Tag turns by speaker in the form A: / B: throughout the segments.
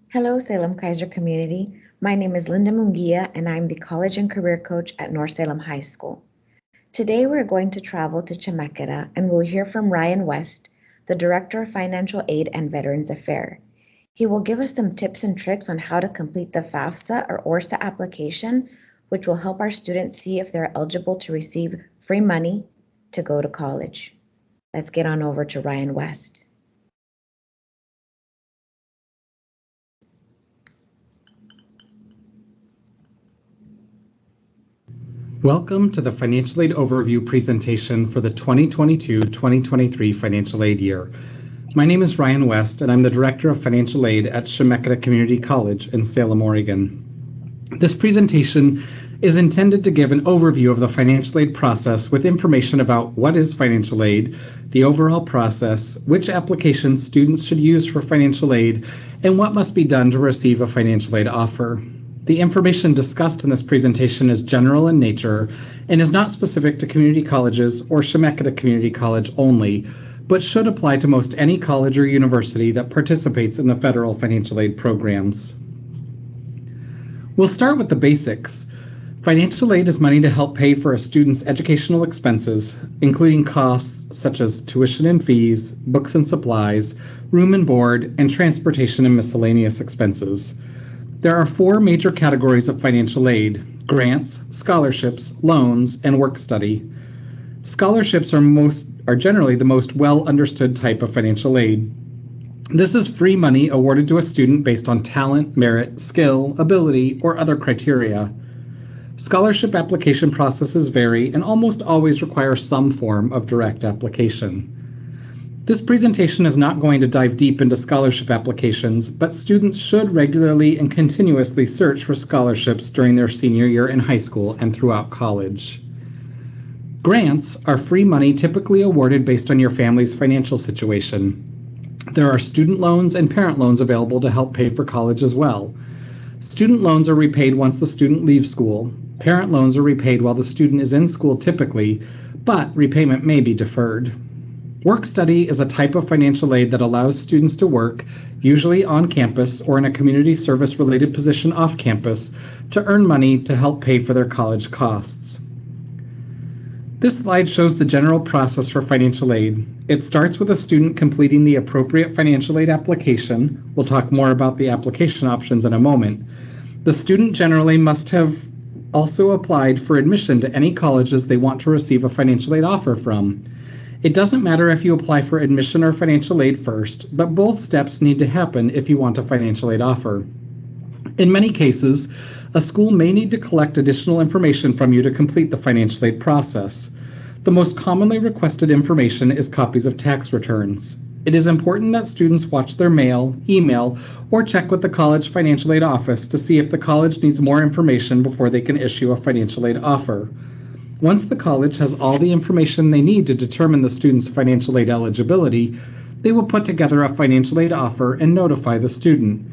A: Hello, Salem Kaiser community. My name is Linda Munguia, and I'm the College and Career Coach at North Salem High School. Today, we're going to travel to Chemeketa, and we'll hear from Ryan West, the Director of Financial Aid and Veterans Affairs. He will give us some tips and tricks on how to complete the FAFSA or ORSA application, which will help our students see if they're eligible to receive free money to go to college. Let's get on over to Ryan West.
B: Welcome to the Financial Aid Overview presentation for the 2022-2023 financial aid year. My name is Ryan West, and I'm the Director of Financial Aid at Chemeketa Community College in Salem, Oregon. This presentation is intended to give an overview of the financial aid process with information about what is financial aid, the overall process, which applications students should use for financial aid, and what must be done to receive a financial aid offer. The information discussed in this presentation is general in nature and is not specific to community colleges or Chemeketa Community College only, but should apply to most any college or university that participates in the federal financial aid programs. We'll start with the basics. Financial aid is money to help pay for a student's educational expenses, including costs such as tuition and fees, books and supplies, room and board, and transportation and miscellaneous expenses. There are four major categories of financial aid: grants, scholarships, loans, and work study. Scholarships are generally the most well understood type of financial aid. This is free money awarded to a student based on talent, merit, skill, ability, or other criteria. Scholarship application processes vary and almost always require some form of direct application. This presentation is not going to dive deep into scholarship applications, but students should regularly and continuously search for scholarships during their senior year in high school and throughout college. Grants are free money typically awarded based on your family's financial situation. There are student loans and parent loans available to help pay for college as well. Student loans are repaid once the student leaves school. Parent loans are repaid while the student is in school typically, but repayment may be deferred. Work study is a type of financial aid that allows students to work, usually on campus or in a community service-related position off campus, to earn money to help pay for their college costs. This slide shows the general process for financial aid. It starts with a student completing the appropriate financial aid application. We'll talk more about the application options in a moment. The student generally must have also applied for admission to any colleges they want to receive a financial aid offer from. It doesn't matter if you apply for admission or financial aid first, but both steps need to happen if you want a financial aid offer. In many cases, a school may need to collect additional information from you to complete the financial aid process. The most commonly requested information is copies of tax returns. It is important that students watch their mail, email, or check with the college financial aid office to see if the college needs more information before they can issue a financial aid offer. Once the college has all the information they need to determine the student's financial aid eligibility, they will put together a financial aid offer and notify the student.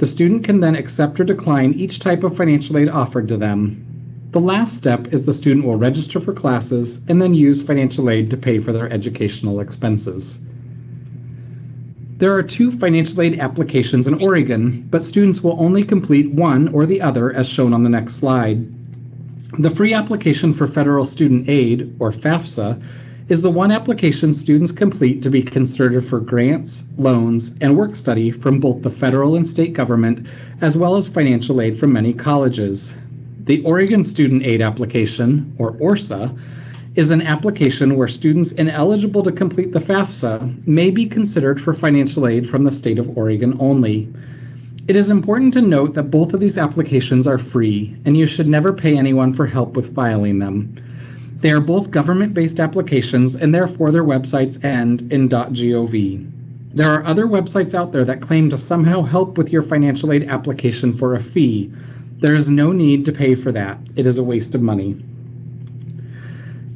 B: The student can then accept or decline each type of financial aid offered to them. The last step is the student will register for classes and then use financial aid to pay for their educational expenses. There are two financial aid applications in Oregon, but students will only complete one or the other as shown on the next slide. The free application for federal student aid, or FAFSA, is the one application students complete to be considered for grants, loans, and work study from both the federal and state government, as well as financial aid from many colleges. The Oregon Student Aid Application, or ORSA, is an application where students ineligible to complete the FAFSA may be considered for financial aid from the state of Oregon only. It is important to note that both of these applications are free, and you should never pay anyone for help with filing them. They are both government-based applications, and therefore their websites end in .gov. There are other websites out there that claim to somehow help with your financial aid application for a fee. There is no need to pay for that. It is a waste of money.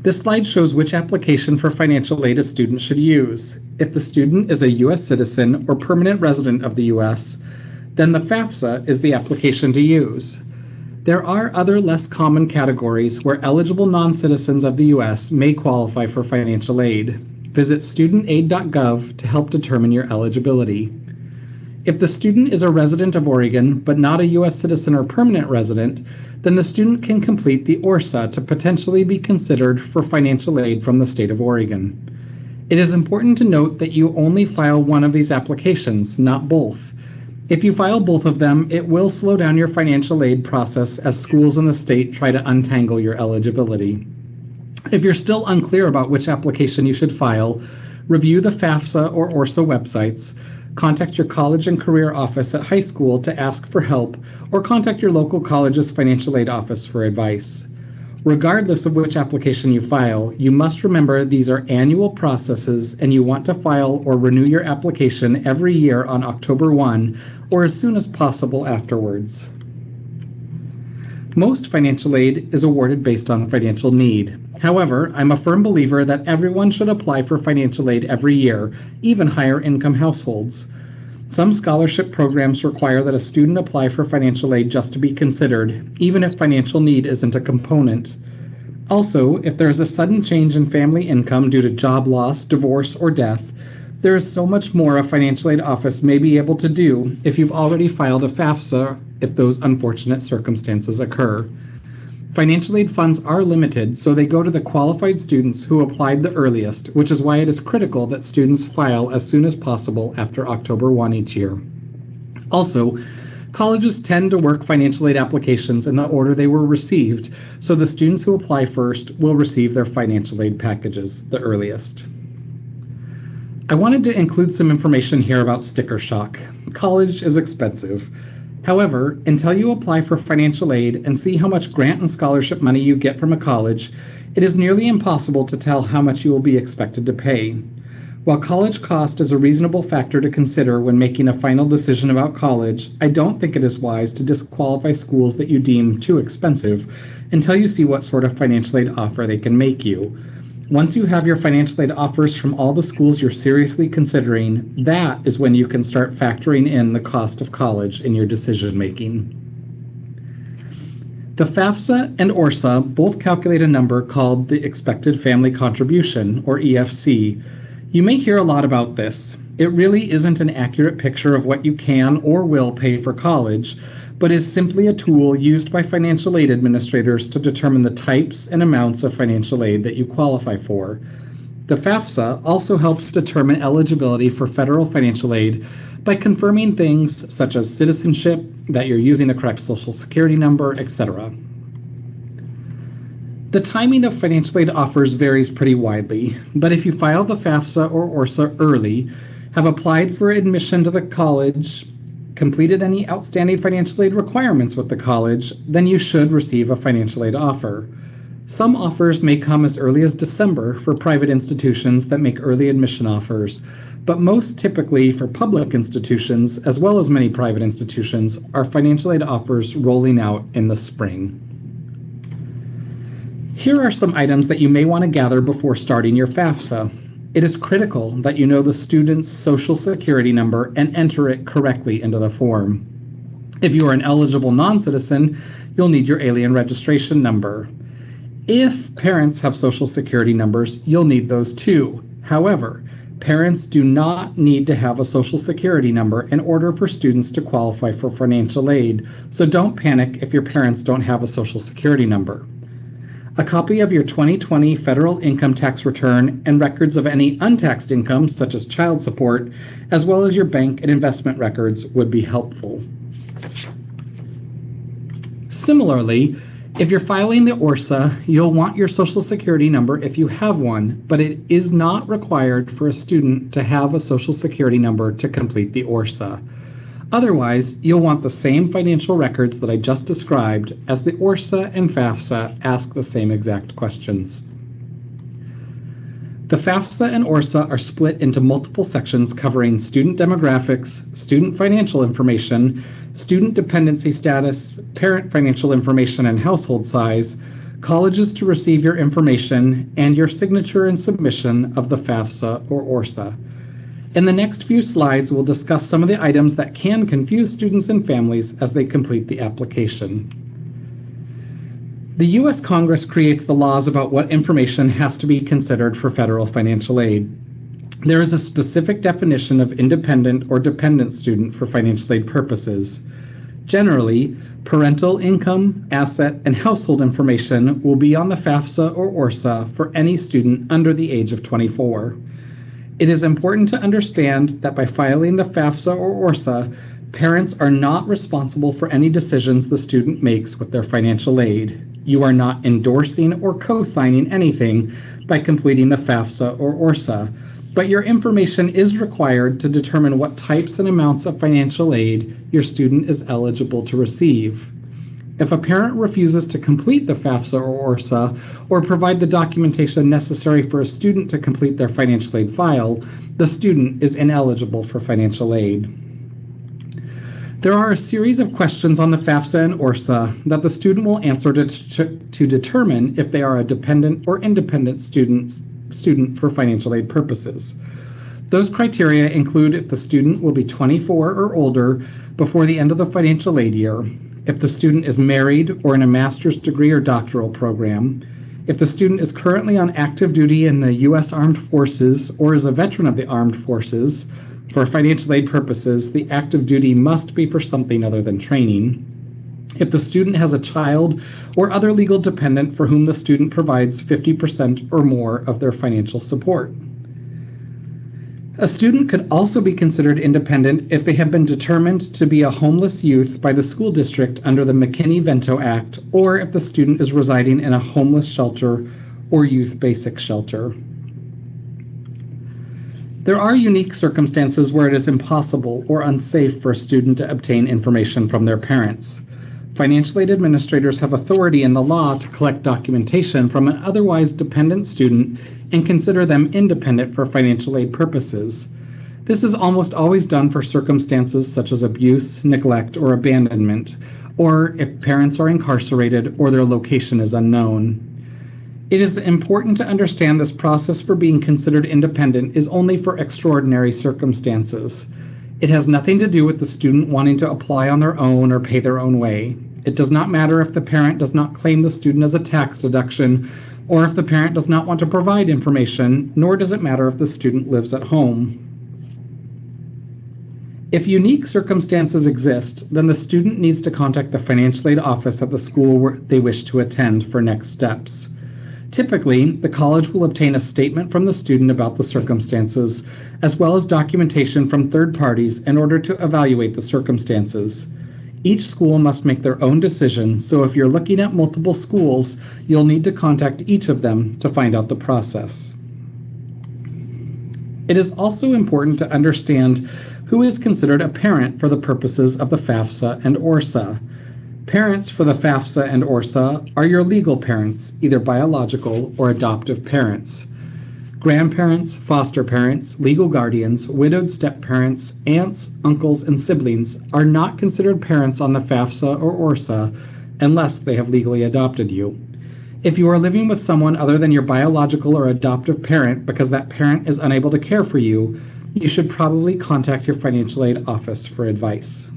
B: This slide shows which application for financial aid a student should use. If the student is a U.S. citizen or permanent resident of the U.S., then the FAFSA is the application to use. There are other less common categories where eligible non-citizens of the U.S. may qualify for financial aid. Visit studentaid.gov to help determine your eligibility. If the student is a resident of Oregon but not a U.S. citizen or permanent resident, then the student can complete the ORSA to potentially be considered for financial aid from the state of Oregon. It is important to note that you only file one of these applications, not both. If you file both of them, it will slow down your financial aid process as schools in the state try to untangle your eligibility. If you're still unclear about which application you should file, review the FAFSA or ORSA websites, contact your college and career office at high school to ask for help, or contact your local college's financial aid office for advice. Regardless of which application you file, you must remember these are annual processes and you want to file or renew your application every year on October 1 or as soon as possible afterwards. Most financial aid is awarded based on financial need. However, I'm a firm believer that everyone should apply for financial aid every year, even higher income households. Some scholarship programs require that a student apply for financial aid just to be considered, even if financial need isn't a component. Also, if there is a sudden change in family income due to job loss, divorce, or death, there is so much more a financial aid office may be able to do if you've already filed a FAFSA if those unfortunate circumstances occur. Financial aid funds are limited, so they go to the qualified students who applied the earliest, which is why it is critical that students file as soon as possible after October 1 each year. Also, colleges tend to work financial aid applications in the order they were received, so the students who apply first will receive their financial aid packages the earliest. I wanted to include some information here about sticker shock. College is expensive. However, until you apply for financial aid and see how much grant and scholarship money you get from a college, it is nearly impossible to tell how much you will be expected to pay. While college cost is a reasonable factor to consider when making a final decision about college, I don't think it is wise to disqualify schools that you deem too expensive until you see what sort of financial aid offer they can make you. Once you have your financial aid offers from all the schools you're seriously considering, that is when you can start factoring in the cost of college in your decision making. The FAFSA and ORSA both calculate a number called the Expected Family Contribution, or EFC. You may hear a lot about this. It really isn't an accurate picture of what you can or will pay for college, but is simply a tool used by financial aid administrators to determine the types and amounts of financial aid that you qualify for. The FAFSA also helps determine eligibility for federal financial aid by confirming things such as citizenship, that you're using the correct social security number, etc. The timing of financial aid offers varies pretty widely, but if you file the FAFSA or ORSA early, have applied for admission to the college, completed any outstanding financial aid requirements with the college, then you should receive a financial aid offer. Some offers may come as early as December for private institutions that make early admission offers, but most typically for public institutions, as well as many private institutions, are financial aid offers rolling out in the spring. Here are some items that you may want to gather before starting your FAFSA. It is critical that you know the student's social security number and enter it correctly into the form. If you are an eligible non-citizen, you'll need your alien registration number. If parents have social security numbers, you'll need those too. However, parents do not need to have a social security number in order for students to qualify for financial aid, so don't panic if your parents don't have a social security number. A copy of your 2020 federal income tax return and records of any untaxed income, such as child support, as well as your bank and investment records would be helpful. Similarly, if you're filing the ORSA, you'll want your social security number if you have one, but it is not required for a student to have a social security number to complete the ORSA. Otherwise, you'll want the same financial records that I just described, as the ORSA and FAFSA ask the same exact questions. The FAFSA and ORSA are split into multiple sections covering student demographics, student financial information, student dependency status, parent financial information and household size, colleges to receive your information, and your signature and submission of the FAFSA or ORSA. In the next few slides, we'll discuss some of the items that can confuse students and families as they complete the application. The U.S. Congress creates the laws about what information has to be considered for federal financial aid. There is a specific definition of independent or dependent student for financial aid purposes. Generally, parental income, asset, and household information will be on the FAFSA or ORSA for any student under the age of 24. It is important to understand that by filing the FAFSA or ORSA, parents are not responsible for any decisions the student makes with their financial aid. You are not endorsing or co-signing anything by completing the FAFSA or ORSA, but your information is required to determine what types and amounts of financial aid your student is eligible to receive. If a parent refuses to complete the FAFSA or ORSA or provide the documentation necessary for a student to complete their financial aid file, the student is ineligible for financial aid. There are a series of questions on the FAFSA and ORSA that the student will answer to determine if they are a dependent or independent student for financial aid purposes. Those criteria include if the student will be 24 or older before the end of the financial aid year, if the student is married or in a master's degree or doctoral program, if the student is currently on active duty in the U.S. Armed Forces or is a veteran of the Armed Forces. For financial aid purposes, the active duty must be for something other than training. If the student has a child or other legal dependent for whom the student provides 50% or more of their financial support. A student could also be considered independent if they have been determined to be a homeless youth by the school district under the McKinney-Vento Act, or if the student is residing in a homeless shelter or youth basic shelter. There are unique circumstances where it is impossible or unsafe for a student to obtain information from their parents. Financial aid administrators have authority in the law to collect documentation from an otherwise dependent student and consider them independent for financial aid purposes. This is almost always done for circumstances such as abuse, neglect, or abandonment, or if parents are incarcerated or their location is unknown. It is important to understand this process for being considered independent is only for extraordinary circumstances. It has nothing to do with the student wanting to apply on their own or pay their own way. It does not matter if the parent does not claim the student as a tax deduction or if the parent does not want to provide information, nor does it matter if the student lives at home. If unique circumstances exist, then the student needs to contact the financial aid office at the school where they wish to attend for next steps. Typically, the college will obtain a statement from the student about the circumstances, as well as documentation from third parties in order to evaluate the circumstances. Each school must make their own decision, so if you're looking at multiple schools, you'll need to contact each of them to find out the process. It is also important to understand who is considered a parent for the purposes of the FAFSA and ORSA. Parents for the FAFSA and ORSA are your legal parents, either biological or adoptive parents. Grandparents, foster parents, legal guardians, widowed step-parents, aunts, uncles, and siblings are not considered parents on the FAFSA or ORSA unless they have legally adopted you. If you are living with someone other than your biological or adoptive parent because that parent is unable to care for you, you should probably contact your financial aid office for advice.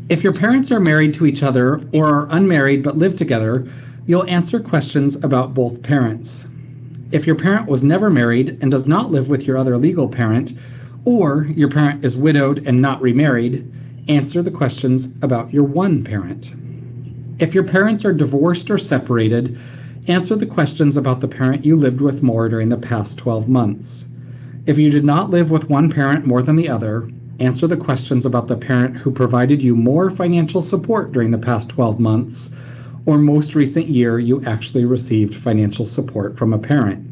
B: If your parents are married to each other or are unmarried but live together, you'll answer questions about both parents. If your parent was never married and does not live with your other legal parent, or your parent is widowed and not remarried, answer the questions about your one parent. If your parents are divorced or separated, answer the questions about the parent you lived with more during the past 12 months. If you did not live with one parent more than the other, answer the questions about the parent who provided you more financial support during the past 12 months, or most recent year you actually received financial support from a parent.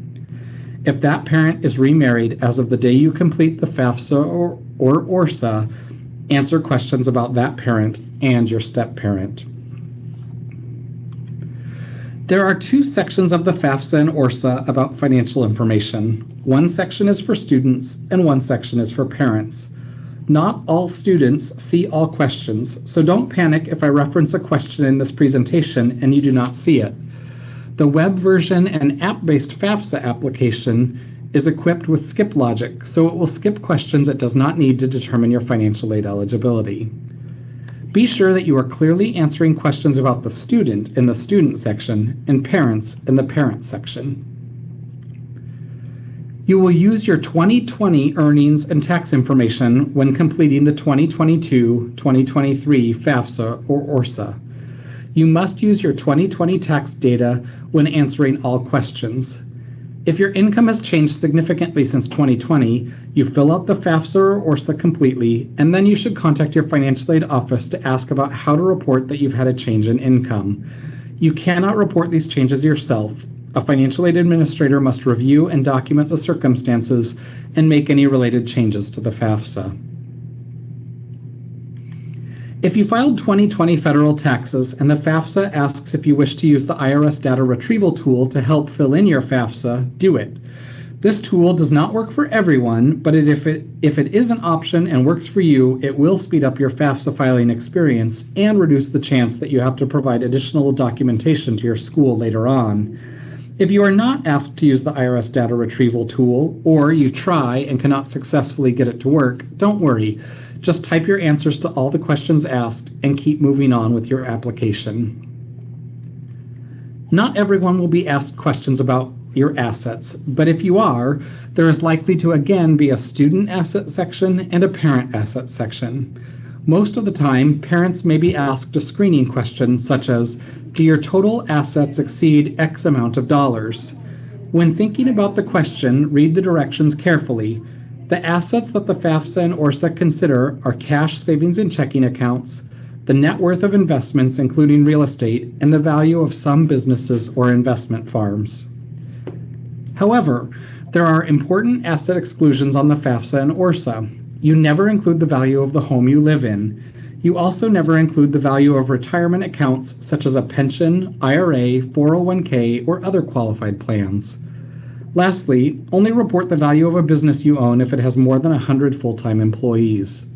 B: If that parent is remarried as of the day you complete the FAFSA or ORSA, answer questions about that parent and your step-parent. There are two sections of the FAFSA and ORSA about financial information. One section is for students and one section is for parents. Not all students see all questions, so don't panic if I reference a question in this presentation and you do not see it. The web version and app-based FAFSA application is equipped with skip logic, so it will skip questions it does not need to determine your financial aid eligibility. Be sure that you are clearly answering questions about the student in the student section and parents in the parent section. You will use your 2020 earnings and tax information when completing the 2022-2023 FAFSA or ORSA. You must use your 2020 tax data when answering all questions. If your income has changed significantly since 2020, you fill out the FAFSA or ORSA completely, and then you should contact your financial aid office to ask about how to report that you've had a change in income. You cannot report these changes yourself. A financial aid administrator must review and document the circumstances and make any related changes to the FAFSA. If you filed 2020 federal taxes and the FAFSA asks if you wish to use the IRS data retrieval tool to help fill in your FAFSA, do it. This tool does not work for everyone, but if it is an option and works for you, it will speed up your FAFSA filing experience and reduce the chance that you have to provide additional documentation to your school later on. If you are not asked to use the IRS data retrieval tool, or you try and cannot successfully get it to work, don't worry. Just type your answers to all the questions asked and keep moving on with your application. Not everyone will be asked questions about your assets, but if you are, there is likely to again be a student asset section and a parent asset section. Most of the time, parents may be asked a screening question such as, do your total assets exceed X amount of dollars? When thinking about the question, read the directions carefully. The assets that the FAFSA and ORSA consider are cash, savings, and checking accounts, the net worth of investments, including real estate, and the value of some businesses or investment farms. However, there are important asset exclusions on the FAFSA and ORSA. You never include the value of the home you live in. You also never include the value of retirement accounts such as a pension, IRA, 401k, or other qualified plans. Lastly, only report the value of a business you own if it has more than 100 full-time employees.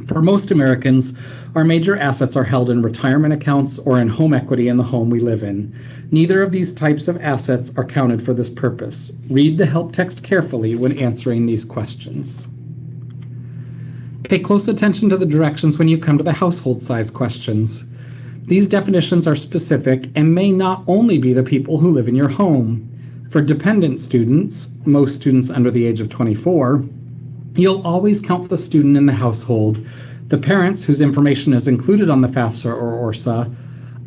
B: For most Americans, our major assets are held in retirement accounts or in home equity in the home we live in. Neither of these types of assets are counted for this purpose. Read the help text carefully when answering these questions. Pay close attention to the directions when you come to the household size questions. These definitions are specific and may not only be the people who live in your home. For dependent students, most students under the age of 24, you'll always count the student in the household, the parents whose information is included on the FAFSA or ORSA,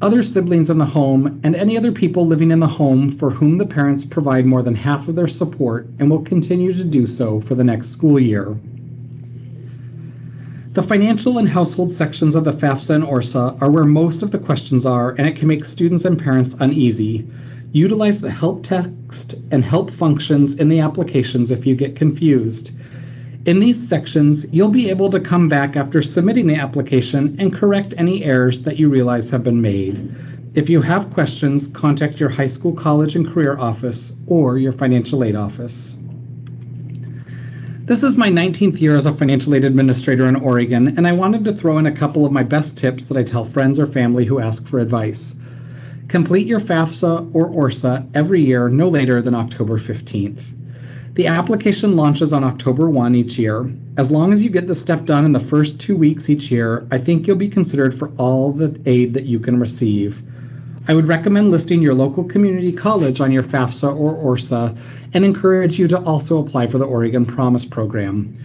B: other siblings in the home, and any other people living in the home for whom the parents provide more than half of their support and will continue to do so for the next school year. The financial and household sections of the FAFSA and ORSA are where most of the questions are, and it can make students and parents uneasy. Utilize the help text and help functions in the applications if you get confused. In these sections, you'll be able to come back after submitting the application and correct any errors that you realize have been made. If you have questions, contact your high school, college, and career office or your financial aid office. This is my 19th year as a financial aid administrator in Oregon, and I wanted to throw in a couple of my best tips that I tell friends or family who ask for advice. Complete your FAFSA or ORSA every year no later than October 15th. The application launches on October 1 each year. As long as you get the step done in the first 2 weeks each year, I think you'll be considered for all the aid that you can receive. I would recommend listing your local community college on your FAFSA or ORSA and encourage you to also apply for the Oregon Promise Program.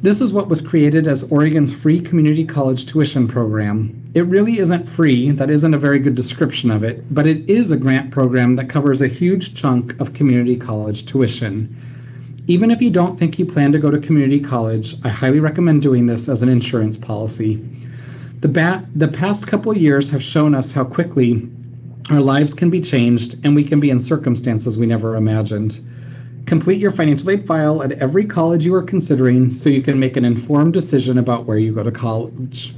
B: This is what was created as Oregon's free community college tuition program. It really isn't free, that isn't a very good description of it, but it is a grant program that covers a huge chunk of community college tuition. Even if you don't think you plan to go to community college, I highly recommend doing this as an insurance policy. The past couple years have shown us how quickly our lives can be changed and we can be in circumstances we never imagined. Complete your financial aid file at every college you are considering so you can make an informed decision about where you go to college.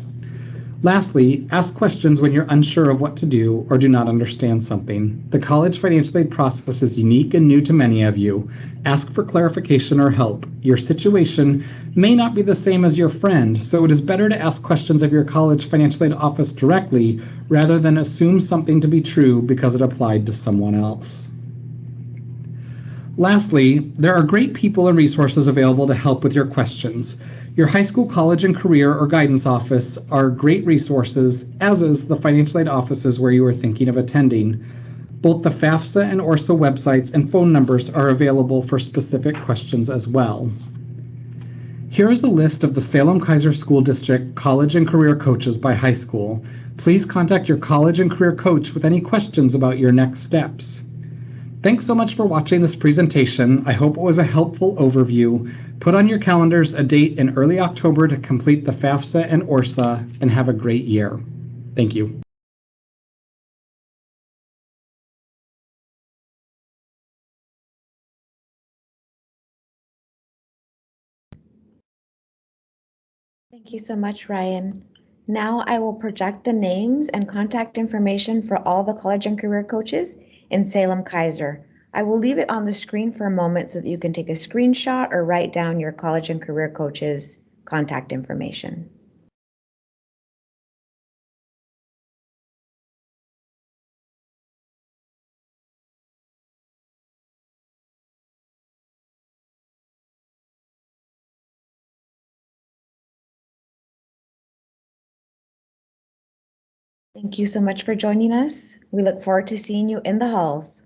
B: Lastly, ask questions when you're unsure of what to do or do not understand something. The college financial aid process is unique and new to many of you. Ask for clarification or help. Your situation may not be the same as your friend, so it is better to ask questions of your college financial aid office directly rather than assume something to be true because it applied to someone else. Lastly, there are great people and resources available to help with your questions. Your high school, college, and career or guidance office are great resources, as is the financial aid offices where you are thinking of attending. Both the FAFSA and ORSA websites and phone numbers are available for specific questions as well. Here is a list of the Salem-Keizer School District college and career coaches by high school. Please contact your college and career coach with any questions about your next steps. Thanks so much for watching this presentation. I hope it was a helpful overview. Put on your calendars a date in early October to complete the FAFSA and ORSA, and have a great year. Thank you.
A: Thank you so much, Ryan. Now I will project the names and contact information for all the college and career coaches in Salem-Keizer. I will leave it on the screen for a moment so that you can take a screenshot or write down your college and career coaches' contact information. Thank you so much for joining us. We look forward to seeing you in the halls.